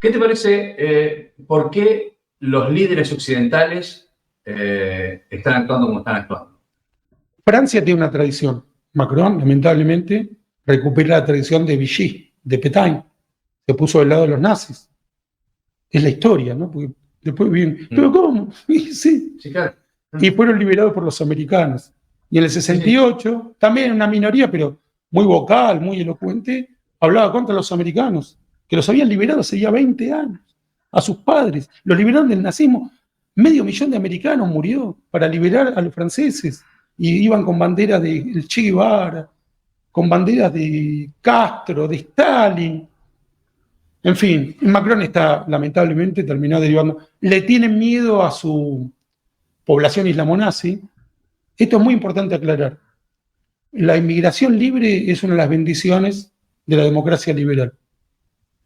¿Qué te parece? ¿Por qué los líderes occidentales están actuando como están actuando? Francia tiene una tradición. Macron, lamentablemente, recupera la tradición de Vichy, de Pétain. Se puso del lado de los nazis. Es la historia, ¿no? Porque después vienen, ¿pero cómo? Y sí. Sí, claro. Y fueron liberados por los americanos. Y en el 68, también una minoría, pero muy vocal, muy elocuente, hablaba contra los americanos, que los habían liberado hace ya 20 años, a sus padres. Los liberaron del nazismo. 500.000 de americanos murió para liberar a los franceses. Y iban con banderas de Che Guevara, con banderas de Castro, de Stalin. En fin, Macron está, lamentablemente, terminó derivando. Le tienen miedo a su población islamonazi. Esto es muy importante aclarar. La inmigración libre es una de las bendiciones de la democracia liberal.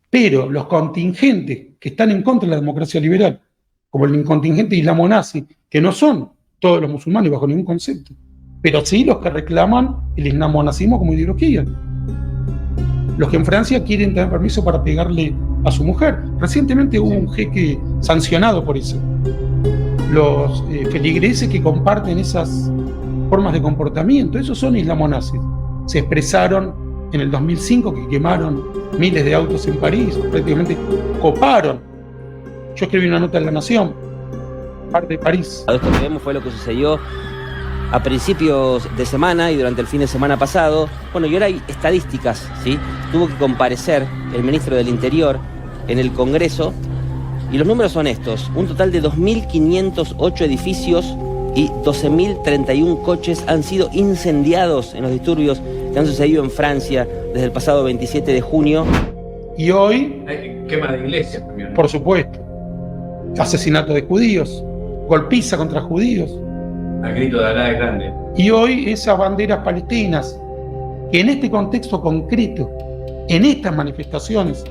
Pero los contingentes que están en contra de la democracia liberal, como el contingente islamonazi, que no son todos los musulmanes bajo ningún concepto, pero sí los que reclaman el islamonazismo como ideología. Los que en Francia quieren tener permiso para pegarle a su mujer. Recientemente hubo un jeque sancionado por eso. Los feligreses que comparten esas formas de comportamiento, esos son islamonazis. Se expresaron en el 2005 que quemaron miles de autos en París, prácticamente coparon. Yo escribí una nota en La Nación, parte de París. Esto que vemos fue lo que sucedió a principios de semana y durante el fin de semana pasado. Bueno, y ahora hay estadísticas, ¿sí? Tuvo que comparecer el ministro del Interior en el Congreso y los números son estos: un total de 2.508 edificios y 12.031 coches han sido incendiados en los disturbios que han sucedido en Francia desde el pasado 27 de junio. Y hoy, quema de iglesias también, ¿no? Por supuesto, asesinato de judíos, golpiza contra judíos. Al grito de Alá es grande. Y hoy esas banderas palestinas, que en este contexto concreto, en estas manifestaciones,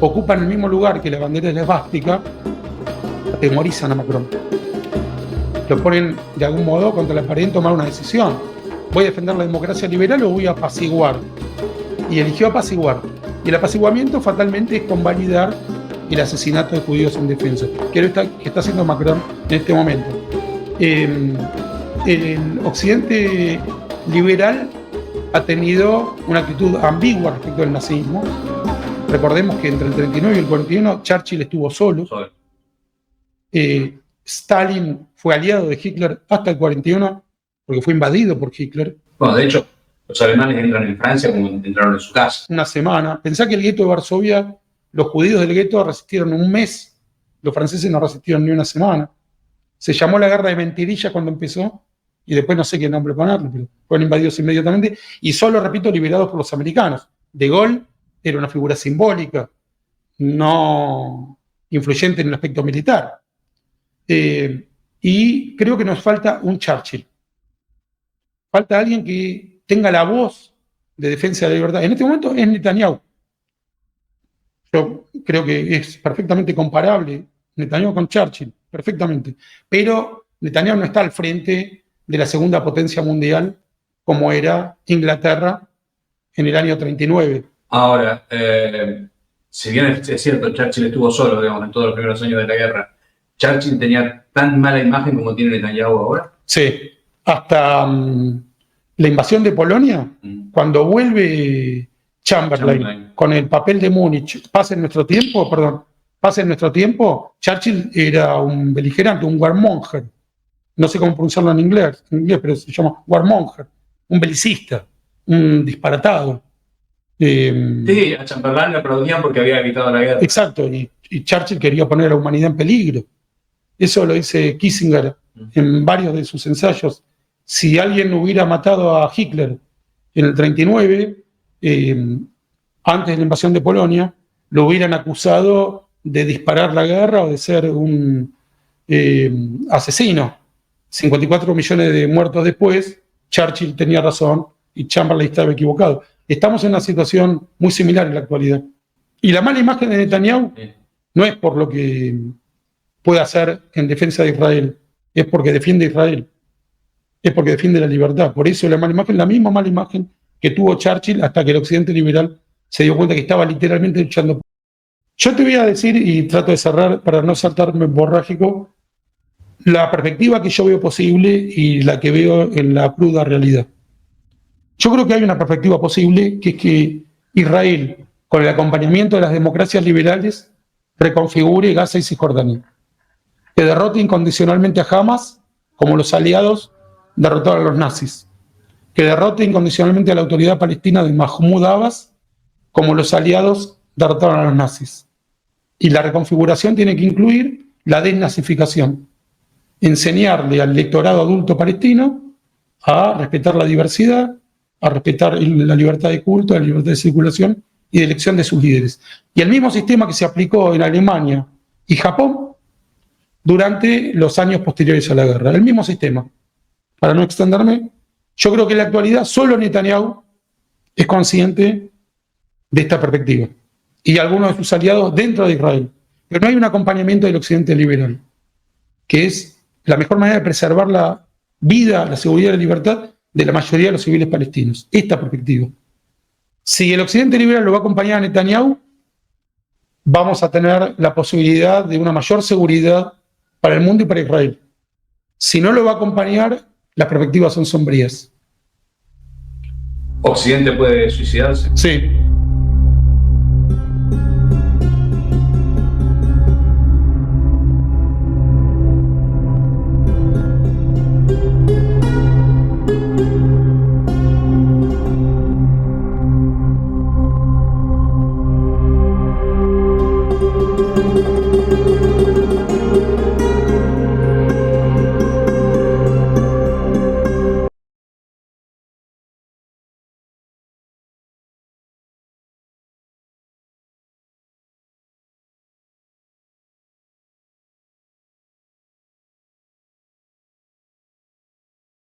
ocupan el mismo lugar que la bandera de la esvástica, atemorizan a Macron. Lo ponen de algún modo contra la pared en tomar una decisión. ¿Voy a defender la democracia liberal o voy a apaciguar? Y eligió apaciguar. Y el apaciguamiento fatalmente es convalidar el asesinato de judíos en defensa, que está haciendo Macron en este momento. El occidente liberal ha tenido una actitud ambigua respecto al nazismo. Recordemos que entre el 39 y el 41 Churchill estuvo solo. Stalin fue aliado de Hitler hasta el 41 porque fue invadido por Hitler. Bueno, de hecho, los alemanes entran en Francia como entraron en su casa. Una semana. Pensá que el gueto de Varsovia, los judíos del gueto resistieron un mes, los franceses no resistieron ni una semana. Se llamó la guerra de mentirillas cuando empezó, y después no sé qué nombre ponerle, pero fueron invadidos inmediatamente, y solo, repito, liberados por los americanos. De Gaulle era una figura simbólica, no influyente en el aspecto militar. Y creo que nos falta un Churchill. Falta alguien que tenga la voz de defensa de la libertad. En este momento es Netanyahu. Yo creo que es perfectamente comparable Netanyahu con Churchill, perfectamente. Pero Netanyahu no está al frente de la segunda potencia mundial como era Inglaterra en el año 39. Ahora, si bien es cierto, Churchill estuvo solo, digamos, en todos los primeros años de la guerra, ¿Churchill tenía tan mala imagen como tiene Netanyahu ahora? Sí, hasta la invasión de Polonia, cuando vuelve Chamberlain con el papel de Múnich, pasa en nuestro tiempo, Churchill era un beligerante, un warmonger. No sé cómo pronunciarlo en inglés, pero se llama warmonger, un belicista, un disparatado. Sí, a Chamberlain le aplaudían porque había evitado la guerra. Exacto, y Churchill quería poner a la humanidad en peligro. Eso lo dice Kissinger en varios de sus ensayos. Si alguien hubiera matado a Hitler en el 39, antes de la invasión de Polonia, lo hubieran acusado de disparar la guerra o de ser un asesino. 54 millones de muertos después, Churchill tenía razón y Chamberlain estaba equivocado. Estamos en una situación muy similar en la actualidad. Y la mala imagen de Netanyahu no es por lo que puede hacer en defensa de Israel, es porque defiende a Israel, es porque defiende la libertad. Por eso la mala imagen, la misma mala imagen que tuvo Churchill hasta que el occidente liberal se dio cuenta que estaba literalmente luchando Yo te voy a decir, y trato de cerrar para no saltarme borrágico, la perspectiva que yo veo posible y la que veo en la cruda realidad. Yo creo que hay una perspectiva posible, que es que Israel, con el acompañamiento de las democracias liberales, reconfigure Gaza y Cisjordania, que derrote incondicionalmente a Hamas, como los aliados derrotaron a los nazis, que derrote incondicionalmente a la autoridad palestina de Mahmoud Abbas, como los aliados derrotaron a los nazis. Y la reconfiguración tiene que incluir la desnazificación, enseñarle al electorado adulto palestino a respetar la diversidad, a respetar la libertad de culto, la libertad de circulación y de elección de sus líderes. Y el mismo sistema que se aplicó en Alemania y Japón durante los años posteriores a la guerra. El mismo sistema. Para no extenderme, yo creo que en la actualidad solo Netanyahu es consciente de esta perspectiva, y algunos de sus aliados dentro de Israel. Pero no hay un acompañamiento del occidente liberal, que es la mejor manera de preservar la vida, la seguridad y la libertad de la mayoría de los civiles palestinos. Esta perspectiva. Si el occidente liberal lo va a acompañar a Netanyahu, vamos a tener la posibilidad de una mayor seguridad para el mundo y para Israel. Si no lo va a acompañar, las perspectivas son sombrías. ¿Occidente puede suicidarse? Sí.